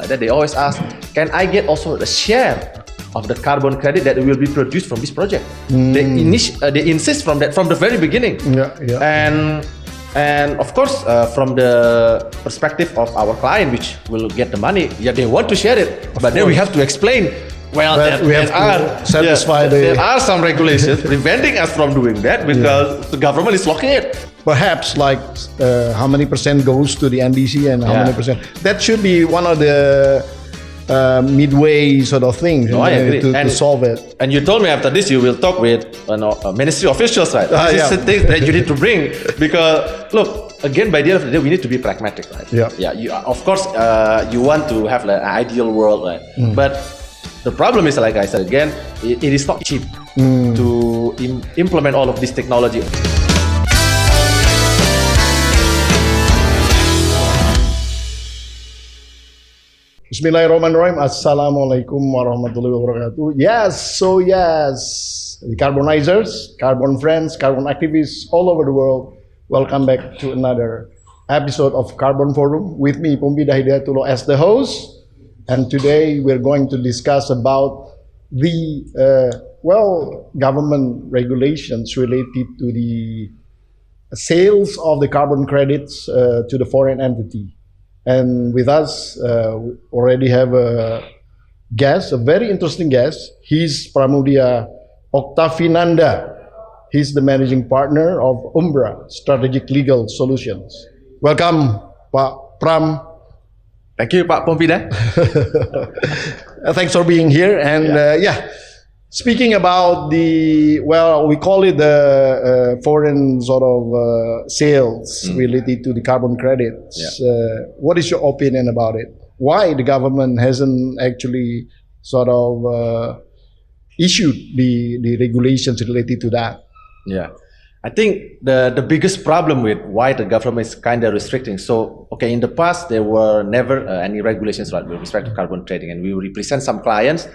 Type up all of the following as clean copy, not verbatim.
like that, they always ask, can I get also a share of the carbon credit that will be produced from this project? They insist from the very beginning. And of course, from the perspective of our client, which will get the money, they want to share it, but then we have to explain. Well, there are some regulations preventing us from doing that because the government is blocking it. Perhaps like how many percent goes to the NDC and how many percent. That should be one of the midway sort of things to solve it. And you told me after this you will talk with ministry officials, right? This is the thing that you need to bring, because look, again, by the end of the day, we need to be pragmatic, right? Of course, you want to have an ideal world, right? But the problem is, like I said again, it is not cheap to implement all of this technology. Bismillahirrahmanirrahim. Assalamualaikum warahmatullahi wabarakatuh. Yes, the carbonizers, carbon friends, carbon activists all over the world, welcome back to another episode of Carbon Forum with me, Poempida Hidayatulloh, as the host. And today we're going to discuss about the government regulations related to the sales of the carbon credits to the foreign entity. And with us, we already have a guest, a very interesting guest. He's Pramudya Oktavinanda. He's the managing partner of Umbra Strategic Legal Solutions. Welcome, Pak Pram. Thank you, Pak Poempida. Thanks for being here. And speaking about we call it the foreign sort of sales related to the carbon credits. What is your opinion about it? Why the government hasn't actually sort of issued the regulations related to that? I think the biggest problem with why the government is kind of restricting. So, in the past, there were never any regulations with respect to carbon trading, and we represent some clients.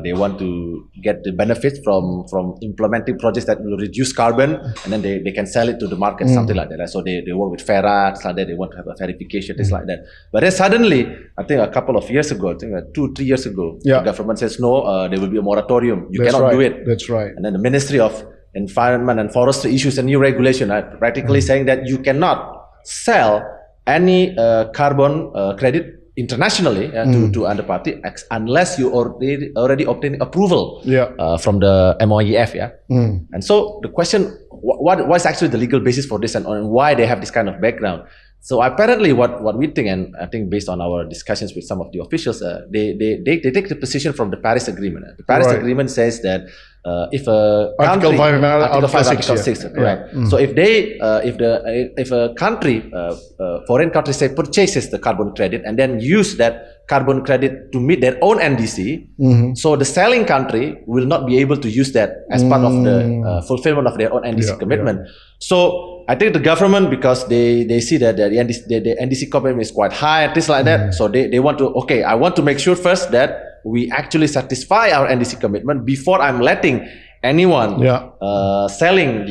They want to get the benefits from implementing projects that will reduce carbon, and then they can sell it to the market, something like that. Right? So they work with FERA, like that. They want to have a verification, things like that. But then suddenly, I think a couple of years ago, 2-3 years ago, the government says no, there will be a moratorium. You cannot do it. That's right. And then the Ministry of Environment and Forestry issues a new regulation, practically saying that you cannot sell any carbon credit internationally to other party unless you already obtain approval from the MOEF. And so the question, what is actually the legal basis for this, and why they have this kind of background? So apparently what we think, and I think based on our discussions with some of the officials, they take the position from the Paris Agreement. The Paris Agreement says that if a country, Article 6, correct. So if a country, foreign country, say, purchases the carbon credit and then use that carbon credit to meet their own NDC, so the selling country will not be able to use that as part of the fulfillment of their own NDC commitment. So I think the government, because they see that the NDC commitment is quite high, things like that, so they want to, I want to make sure first that we actually satisfy our NDC commitment before I'm letting anyone selling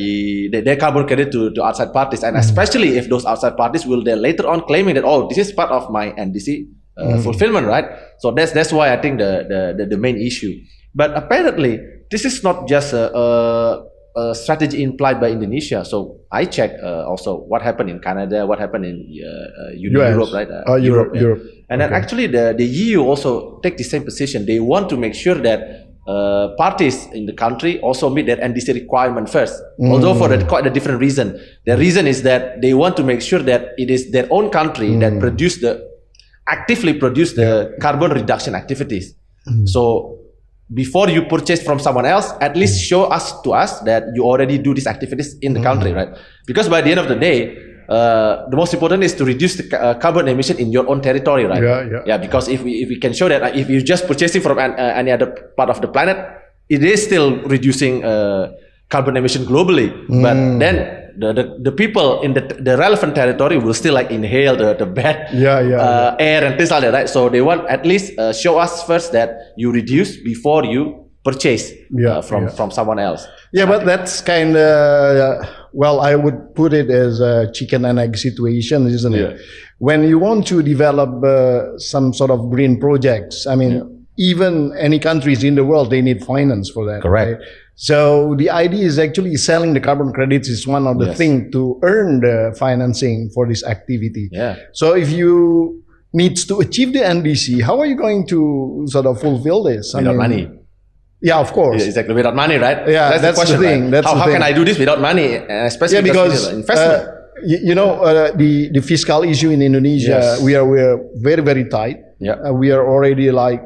their carbon credit to outside parties, and especially if those outside parties will then later on claiming that, this is part of my NDC fulfillment, right? So that's why I think the main issue. But apparently this is not just a strategy implied by Indonesia. So I checked also what happened in Canada, what happened in Europe, right? Europe. And then actually the EU also take the same position. They want to make sure that parties in the country also meet their NDC requirement first, although for quite a different reason. The reason is that they want to make sure that it is their own country that actively produce the carbon reduction activities. So before you purchase from someone else, at least show to us that you already do these activities in the country, right? Because by the end of the day, the most important is to reduce the carbon emission in your own territory, right? Because if we can show that if you're just purchasing from any other part of the planet, it is still reducing carbon emission globally. But then the people in the relevant territory will still inhale the bad air and things like that, right? So they want at least show us first that you reduce before you purchase from someone else. Yeah, but that's kind of, well, I would put it as a chicken and egg situation, isn't it? When you want to develop some sort of green projects, I mean, even any countries in the world, they need finance for that. Correct. Right? So the idea is actually selling the carbon credits is one of the things to earn the financing for this activity. Yeah. So if you needs to achieve the NDC, how are you going to sort of fulfill this? Without money. Yeah, of course. Yeah, exactly, without money, right? Yeah, that's the question, thing. Right? That's how can I do this without money, especially because investment? The fiscal issue in Indonesia, we are very, very tight. Yeah. We are already like,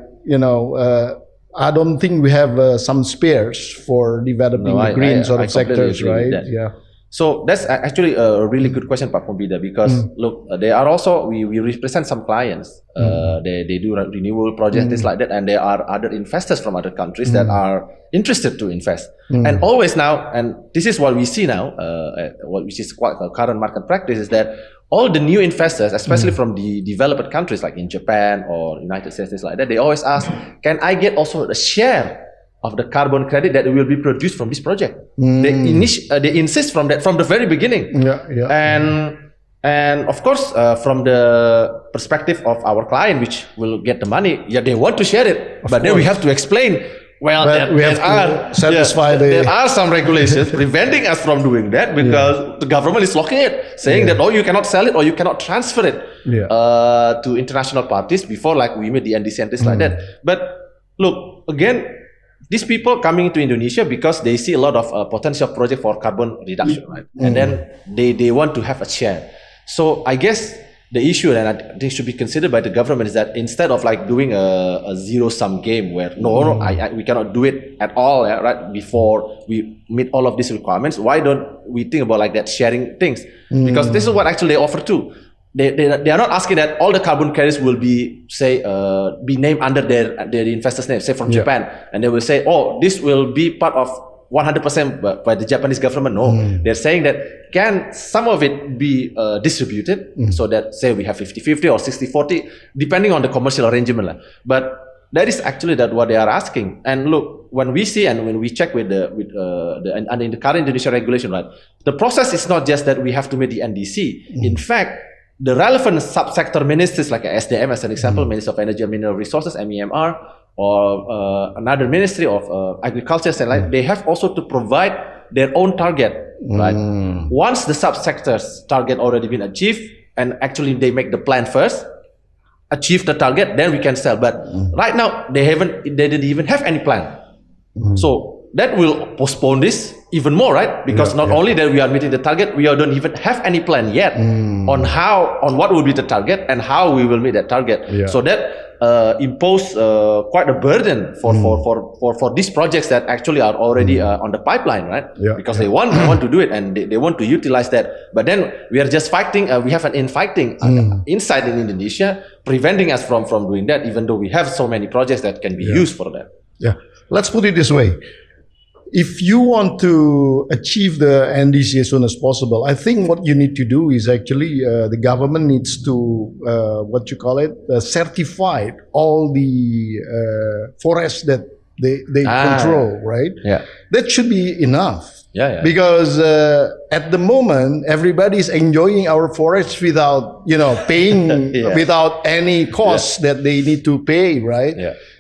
I don't think we have some spares for developing the green sort of sectors, right? Yeah. So that's actually a really good question, Pak Poempida, because look, they are also, we represent some clients. They do renewable projects, things like that, and there are other investors from other countries that are interested to invest. And always now, and this is what we see now, which is quite a current market practice, is that all the new investors, especially from the developed countries like in Japan or United States, things like that, they always ask, can I get also a share of the carbon credit that will be produced from this project? They insist from the very beginning. And of course, from the perspective of our client, which will get the money, they want to share it, but then we have to explain. Well, there are some regulations preventing us from doing that because the government is blocking it, saying that you cannot sell it or you cannot transfer it to international parties before like we made the NDC and things like that. But look, again, these people coming to Indonesia because they see a lot of potential project for carbon reduction, right? And then they want to have a share. So I guess the issue that I think should be considered by the government is that instead of like doing a zero-sum game where we cannot do it at all, right? Before we meet all of these requirements, why don't we think about like that sharing things? Because this is what actually they offer too. They are not asking that all the carbon credits will be be named under their investor's name, say from Japan, and they will say, oh, this will be part of 100% by the Japanese government. No, they're saying that can some of it be distributed so that say we have 50-50 or 60-40 depending on the commercial arrangement. But that is actually what they are asking. And look, when we see and when we check with the in the current Indonesia regulation, right, the process is not just that we have to meet the NDC. In fact, the relevant subsector ministries like SDM as an example, Ministry of Energy and Mineral Resources, MEMR, or another ministry of agriculture, they have also to provide their own target, right? Once the subsectors target already been achieved, and actually they make the plan first, achieve the target, then we can sell. But right now they didn't even have any plan. So that will postpone this even more, right? Because not only that we are meeting the target, we don't even have any plan yet on what will be the target and how we will meet that target. So that impose quite a burden for these projects that actually are already on the pipeline, right? Because they want to do it and they want to utilize that. But then we are just fighting. We have an infighting inside in Indonesia, preventing us from doing that, even though we have so many projects that can be used for that. Yeah, let's put it this way. If you want to achieve the NDC as soon as possible, I think what you need to do is actually the government needs to certify all the forests that they control, right? Yeah, that should be enough. Because at the moment everybody's enjoying our forests without paying without any costs that they need to pay, right?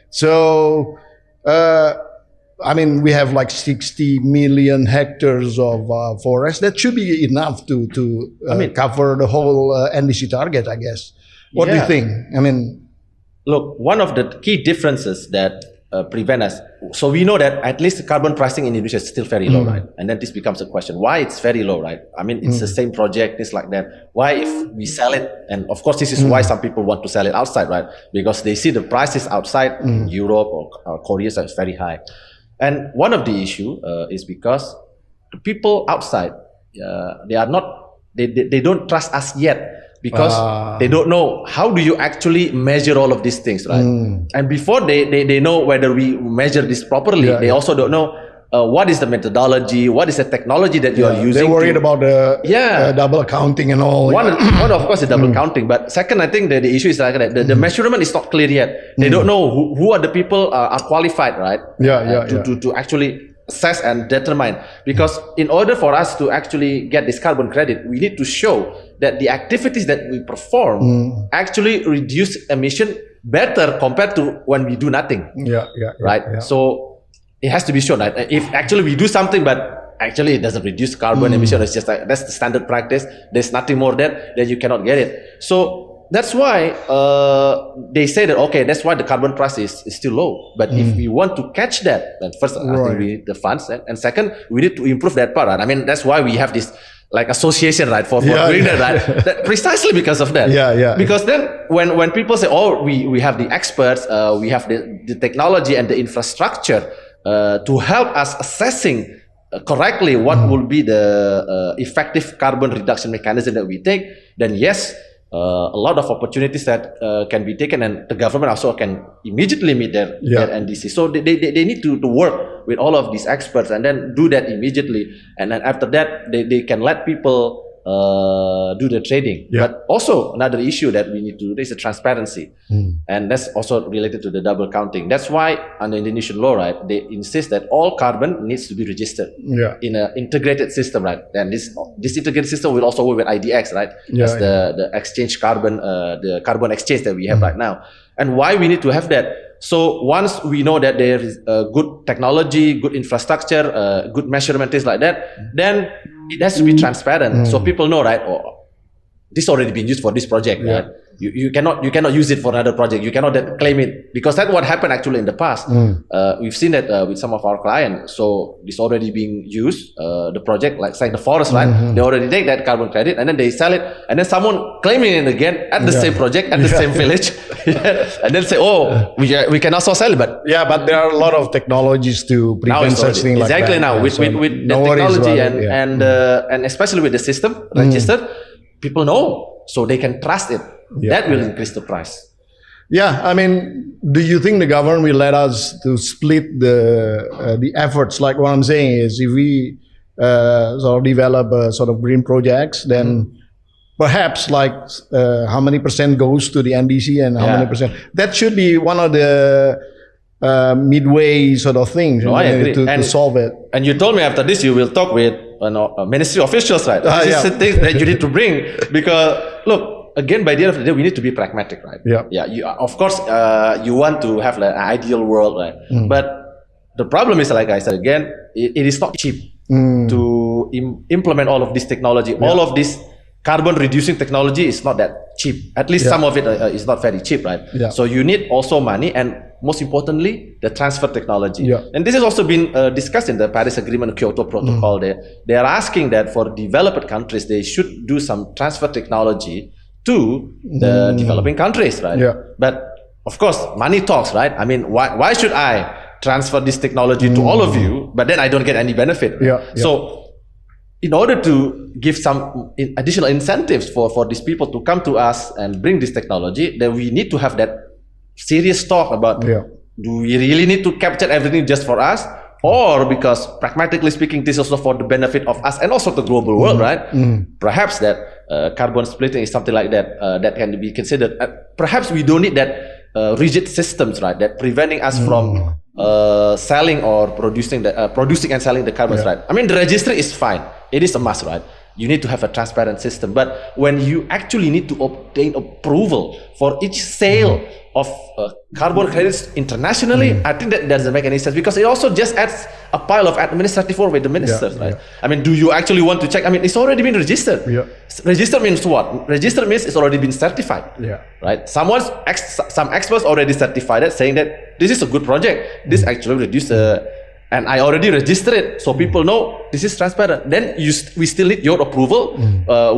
So I mean, we have like 60 million hectares of forest. That should be enough to cover the whole NDC target, I guess. What do you think? I mean, look, one of the key differences that prevent us. So we know that at least the carbon pricing in Indonesia is still very low, right? And then this becomes a question: why it's very low, right? I mean, it's the same project, it's like that. Why if we sell it? And of course, this is why some people want to sell it outside, right? Because they see the prices outside Europe or Korea is very high. And one of the issue is because the people outside, they don't trust us yet because they don't know how do you actually measure all of these things, right? And before they know whether we measure this properly, they also don't know what is the methodology, what is the technology that you are using. They're worried about the double accounting and all. One of course is double counting, but second, I think the issue is like that the measurement is not clear yet. They don't know who are the people are qualified, right? To actually assess and determine, because in order for us to actually get this carbon credit, we need to show that the activities that we perform actually reduce emission better compared to when we do nothing. Right. So it has to be shown that if actually we do something but actually it doesn't reduce carbon emission, it's just like that's the standard practice, there's nothing more there, then you cannot get it. So that's why they say that, okay, that's why the carbon price is still low. But if we want to catch that, then first, I think we need the funds. And second, we need to improve that part. Right? I mean, that's why we have this like association, right, for doing that, right? That, precisely because of that. Because then when people say, oh, we have the experts, we have the technology and the infrastructure to help us assessing correctly what will be the effective carbon reduction mechanism that we take, then yes, a lot of opportunities that can be taken, and the government also can immediately meet their NDC. So they need to work with all of these experts and then do that immediately. And then after that, they can let people do the trading. But also another issue that we need to do is the transparency. And that's also related to the double counting. That's why under Indonesian law, right, they insist that all carbon needs to be registered in an integrated system, right? And this integrated system will also work with IDX, right? That's the exchange carbon, the carbon exchange that we have right now. And why we need to have that? So once we know that there is good technology, good infrastructure, good measurement, things like that, then it has to be transparent. So people know, right? Oh, this already been used for this project, right? You cannot use it for another project. You cannot then claim it, because that's what happened actually in the past. We've seen that with some of our clients. So it's already being used, the project, like the forest, right? They already take that carbon credit and then they sell it, and then someone claiming it again at the same project, at the same village, and then say, oh, we can also sell it. But but there are a lot of technologies to prevent such things like that. Exactly now, with the technology and especially with the system registered, people know, so they can trust it. That will increase the price. I mean, do you think the government will let us to split the efforts? Like what I'm saying is, if we sort of develop sort of green projects, then perhaps like how many percent goes to the NDC and how many percent? That should be one of the midway sort of things to solve it. And you told me after this you will talk with ministry officials, right? This is the thing that you need to bring, because look, again, by the end of the day, we need to be pragmatic, right? You, of course, you want to have like an ideal world, right? But the problem is, like I said again, it is not cheap to implement all of this technology. All of this carbon reducing technology is not that cheap. At least some of it is not very cheap, right? So you need also money, and most importantly, the transfer technology. And this has also been discussed in the Paris Agreement, Kyoto Protocol. They are asking that for developed countries, they should do some transfer technology to the developing countries, right? But of course, money talks, right? I mean, why should I transfer this technology to all of you, but then I don't get any benefit? So in order to give some additional incentives for these people to come to us and bring this technology, then we need to have that serious talk about, do we really need to capture everything just for us? Or because pragmatically speaking, this is also for the benefit of us and also the global world, right? Perhaps that carbon splitting is something like that that can be considered. Perhaps we don't need that rigid systems, right? That preventing us from selling or producing and selling the carbons, right? I mean, the registry is fine. It is a must, right? You need to have a transparent system. But when you actually need to obtain approval for each sale of carbon credits internationally, I think that doesn't make any sense, because it also just adds a pile of administrative work with the ministers, right? I mean, do you actually want to check? I mean, it's already been registered. Registered means what? Registered means it's already been certified, right? Some experts already certified it, saying that this is a good project. This actually reduced and I already registered it, so people know this is transparent. Then we still need your approval.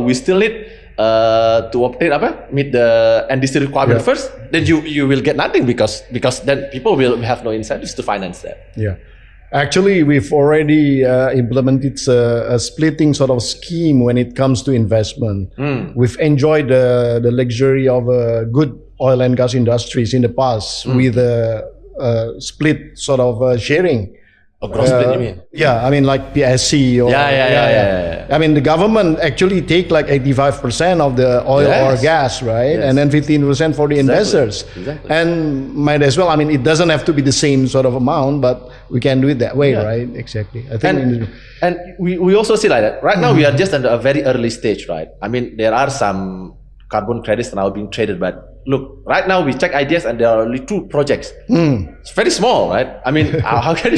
We still need to obtain meet the NDC requirement first. Then you will get nothing, because then people will have no incentives to finance that. Actually, we've already implemented a splitting sort of scheme when it comes to investment. We've enjoyed the luxury of good oil and gas industries in the past with a split sort of sharing A gross split, you mean? Yeah, I mean like PSC or Yeah. I mean the government actually take like 85% of the oil or gas, right? Yes. And then 15% for the investors. Exactly. And might as well, I mean it doesn't have to be the same sort of amount, but we can do it that way, right? Exactly. I think and we also see like that. Right now we are just at a very early stage, right? I mean there are some carbon credits now being traded, but look, right now we check ideas and there are only 2 projects. It's very small, right? I mean, how can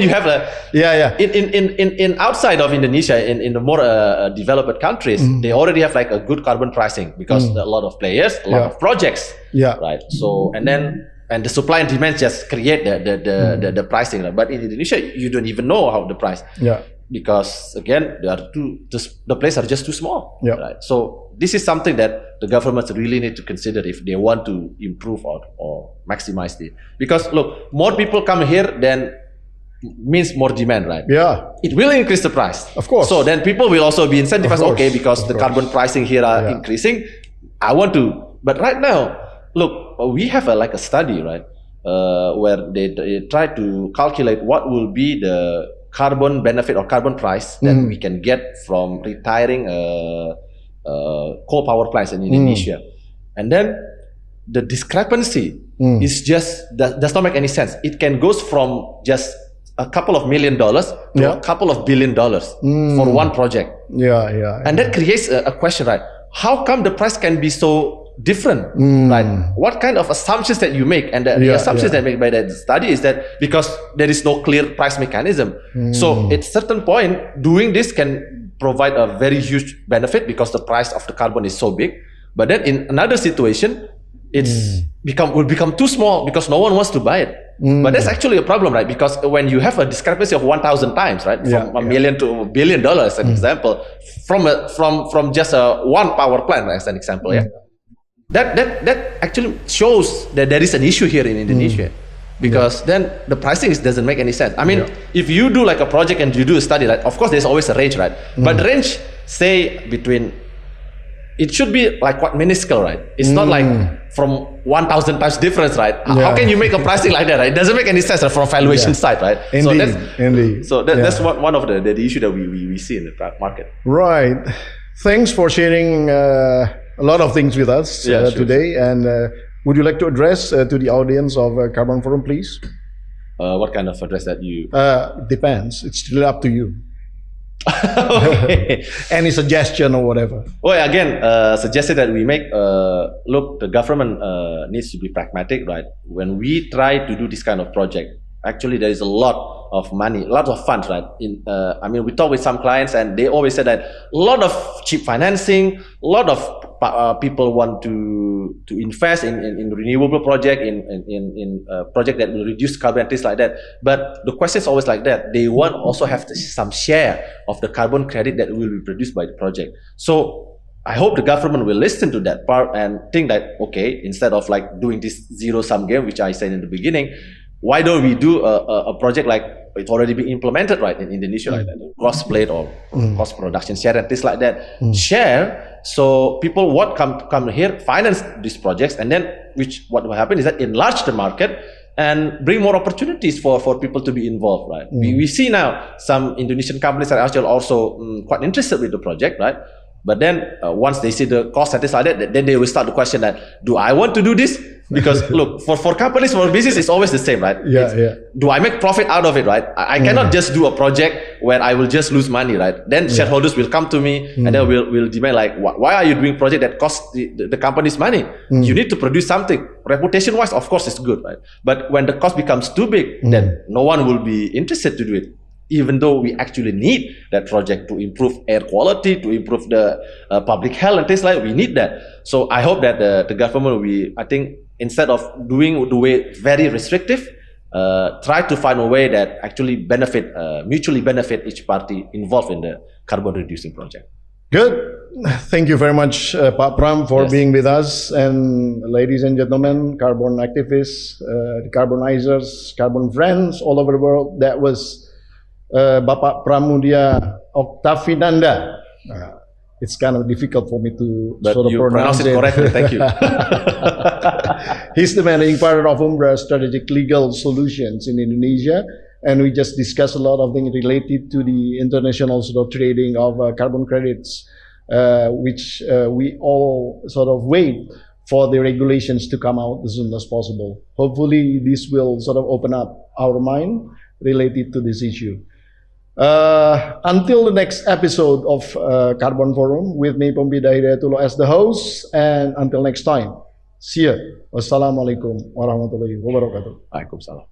you have a in outside of Indonesia, in the more developed countries, they already have like a good carbon pricing because a lot of players, a lot of projects, right? So and the supply and demand just create the pricing, right? But in Indonesia, you don't even know how the price. Because again, the places are just too small, right? So this is something that the governments really need to consider if they want to improve or maximize it. Because look, more people come here, then means more demand, right? It will increase the price, of course. So then people will also be incentivized. Okay, because the carbon pricing here are increasing, I want to. But right now, look, we have a study, right, where they try to calculate what will be the carbon benefit or carbon price that we can get from retiring coal power plants in Indonesia, and then the discrepancy is just does not make any sense. It can goes from just a couple of $1 million to a couple of $1 billion for one project. And that creates a question, right? How come the price can be so different, right? What kind of assumptions that you make? And the assumptions that made by that study is that because there is no clear price mechanism, so at certain point doing this can provide a very huge benefit because the price of the carbon is so big, but then in another situation will become too small because no one wants to buy it. But that's actually a problem, right? Because when you have a discrepancy of 1,000 times, right, from $1 million to $1 billion, as an example, from just one power plant, as an example, that actually shows that there is an issue here in Indonesia, because then the pricing doesn't make any sense. I mean, if you do like a project and you do a study, like, of course there's always a range, right? But the range, say between, it should be like quite minuscule, right? It's not like from 1,000 times difference, right? How can you make a pricing like that, right? It doesn't make any sense from valuation side, right? So that's one of the issue that we see in the market. Right. Thanks for sharing a lot of things with us today. And would you like to address to the audience of Carbon Forum, please? What kind of address that you? Depends. It's still up to you. Okay. Any suggestion or whatever? Well, again, suggested that we make. Look, the government needs to be pragmatic, right? When we try to do this kind of project, actually there is a lot of money, a lot of funds, right? I mean, we talk with some clients and they always say that a lot of cheap financing, a lot of people want to invest in renewable project, in project that will reduce carbon and things like that. But the question is always like that. They want also have some share of the carbon credit that will be produced by the project. So I hope the government will listen to that part and think that, okay, instead of like doing this zero-sum game, which I said in the beginning, why don't we do a project like it's already been implemented, right, in Indonesia, like that, cost plate or cost production share and things like that. Share, so people what come here, finance these projects, and then what will happen is that enlarge the market and bring more opportunities for people to be involved, right? We see now some Indonesian companies are actually also quite interested with the project, right? But then once they see the cost and things like that, then they will start to question that, do I want to do this? Because look, for companies, for business, it's always the same, right? Do I make profit out of it, right? I cannot just do a project where I will just lose money, right? Then shareholders will come to me and then will demand like, why are you doing project that costs the company's money? You need to produce something. Reputation-wise, of course, it's good, right? But when the cost becomes too big, then no one will be interested to do it. Even though we actually need that project to improve air quality, to improve the public health and things like that, we need that. So I hope that the government will, I think, instead of doing the way very restrictive, try to find a way that actually mutually benefit each party involved in the carbon reducing project. Good. Thank you very much, Pak Pram, for being with us. And ladies and gentlemen, carbon activists, decarbonizers, carbon friends all over the world, that was Bapak Pramudya Oktavinanda. It's kind of difficult for me to sort of pronounce it correctly. Thank you. He's the managing partner of Umbra Strategic Legal Solutions in Indonesia, and we just discussed a lot of things related to the international sort of trading of carbon credits, which we all sort of wait for the regulations to come out as soon as possible. Hopefully, this will sort of open up our mind related to this issue. Until the next episode of Carbon Forum, with me Poempida Hidayatulloh as the host, and until next time, see ya. Wassalamualaikum warahmatullahi wabarakatuh. Waalaikumsalam.